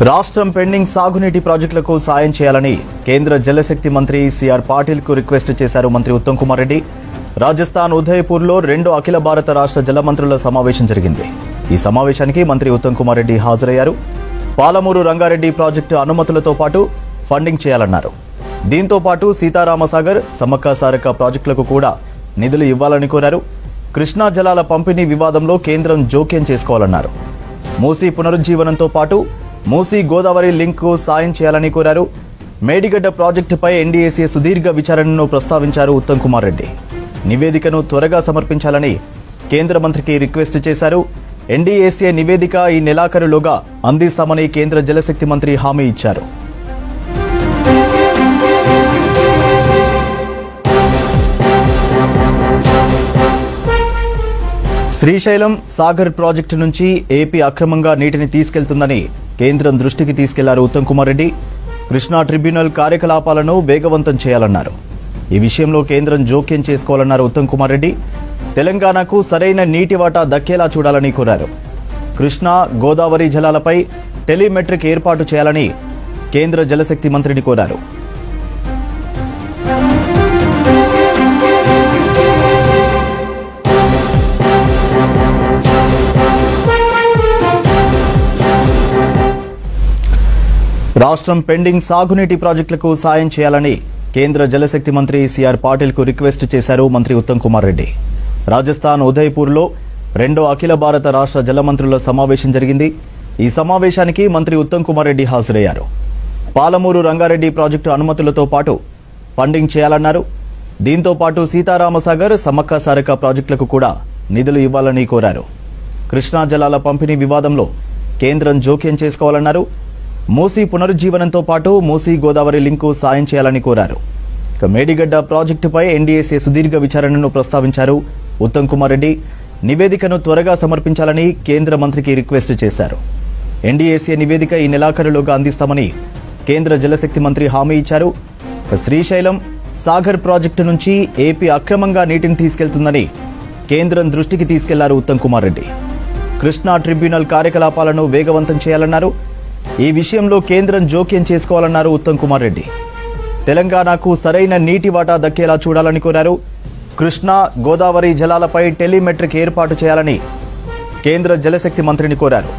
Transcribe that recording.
రాష్ట్రం పెండింగ్ సాగునీటి ప్రాజెక్టులకు సాయం చేయాలని కేంద్ర జలశక్తి మంత్రి సిఆర్ పాటిల్ కు రిక్వెస్ట్ చేశారు మంత్రి ఉత్తమ్ కుమార్ రెడ్డి. రాజస్థాన్ ఉదయపూర్లో 2వ అఖిల భారత రాష్ట్ర జలమంత్రుల సమావేశం జరిగింది. ఈ సమావేశానికి మంత్రి ఉత్తమ్ కుమార్ రెడ్డి హాజరయ్యారు. పాలమూరు రంగారెడ్డి ప్రాజెక్టు అనుమతులతో పాటు ఫండింగ్ చేయాలన్నారు. దీంతో పాటు సీతారామసాగర్, సమ్మక్క సారక్క ప్రాజెక్టులకు కూడా నిధులు ఇవ్వాలని కోరారు. కృష్ణా జలాల పంపిణీ వివాదంలో కేంద్రం జోక్యం చేసుకోవాలన్నారు. మూసీ పునరుజ్జీవనంతో పాటు మూసీ గోదావరి లింక్కు సాయం చేయాలని కోరారు. మేడిగడ్డ ప్రాజెక్టుపై ఎన్డీఏసీ సుదీర్ఘ విచారణను ప్రస్తావించారు ఉత్తమ్ కుమార్ రెడ్డి. నివేదికను త్వరగా సమర్పించాలని కేంద్ర మంత్రికి రిక్వెస్ట్ చేశారు. ఎన్డీఏసీ నివేదిక ఈ నెలాఖరులోగా అందిస్తామని కేంద్ర జలశక్తి మంత్రి హామీ ఇచ్చారు. శ్రీశైలం సాగర్ ప్రాజెక్టు నుంచి ఏపీ అక్రమంగా నీటిని తీసుకెళ్తుందని కేంద్రం దృష్టికి తీసుకెళ్లారు ఉత్తమ్ కుమార్ రెడ్డి. కృష్ణా ట్రిబ్యునల్ కార్యకలాపాలను వేగవంతం చేయాలన్నారు. ఈ విషయంలో కేంద్రం జోక్యం చేసుకోవాలన్నారు ఉత్తమ్ కుమార్ రెడ్డి. తెలంగాణకు సరైన నీటి వాటా దక్కేలా చూడాలని కోరారు. కృష్ణా గోదావరి జలాలపై టెలిమెట్రిక్ ఏర్పాటు చేయాలని కేంద్ర జలశక్తి మంత్రిని కోరారు. రాష్ట్రం పెండింగ్ సాగునీటి ప్రాజెక్టులకు సాయం చేయాలని కేంద్ర జలశక్తి మంత్రి సిఆర్ పాటిల్ కు రిక్వెస్ట్ చేశారు మంత్రి ఉత్తమ్ కుమార్ రెడ్డి. రాజస్థాన్ ఉదయపూర్లో 2వ అఖిల భారత రాష్ట్ర జలమంత్రుల సమావేశం జరిగింది. ఈ సమావేశానికి మంత్రి ఉత్తమ్ కుమార్ రెడ్డి హాజరయ్యారు. పాలమూరు రంగారెడ్డి ప్రాజెక్టు అనుమతులతో పాటు ఫండింగ్ చేయాలన్నారు. దీంతో పాటు సీతారామసాగర్, సమ్మక్క సారక్క ప్రాజెక్టులకు కూడా నిధులు ఇవ్వాలని కోరారు. కృష్ణా జలాల పంపిణీ వివాదంలో కేంద్రం జోక్యం చేసుకోవాలన్నారు. మూసీ పునరుజ్జీవనంతో పాటు మూసీ గోదావరి లింకు సాయం చేయాలని కోరారు. మేడిగడ్డ ప్రాజెక్టుపై ఎన్డీఏసీ సుదీర్ఘ విచారణను ప్రస్తావించారు ఉత్తమ్ కుమార్ రెడ్డి. నివేదికను త్వరగా సమర్పించాలని కేంద్ర మంత్రికి రిక్వెస్ట్ చేశారు. ఎన్డీఏసీ నివేదిక ఈ నెలాఖరులోగా అందిస్తామని కేంద్ర జలశక్తి మంత్రి హామీ ఇచ్చారు. శ్రీశైలం సాగర్ ప్రాజెక్టు నుంచి ఏపీ అక్రమంగా నీటిని తీసుకెళ్తుందని కేంద్రం దృష్టికి తీసుకెళ్లారు ఉత్తమ్ కుమార్ రెడ్డి. కృష్ణా ట్రిబ్యునల్ కార్యకలాపాలను వేగవంతం చేయాలన్నారు. ఈ విషయంలో కేంద్రం జోక్యం చేసుకోవాలన్నారు ఉత్తమ్ కుమార్ రెడ్డి. తెలంగాణకు సరైన నీటి వాటా దక్కేలా చూడాలని కోరారు. కృష్ణా గోదావరి జలాలపై టెలిమెట్రిక్ ఏర్పాటు చేయాలని కేంద్ర జలశక్తి మంత్రిని కోరారు.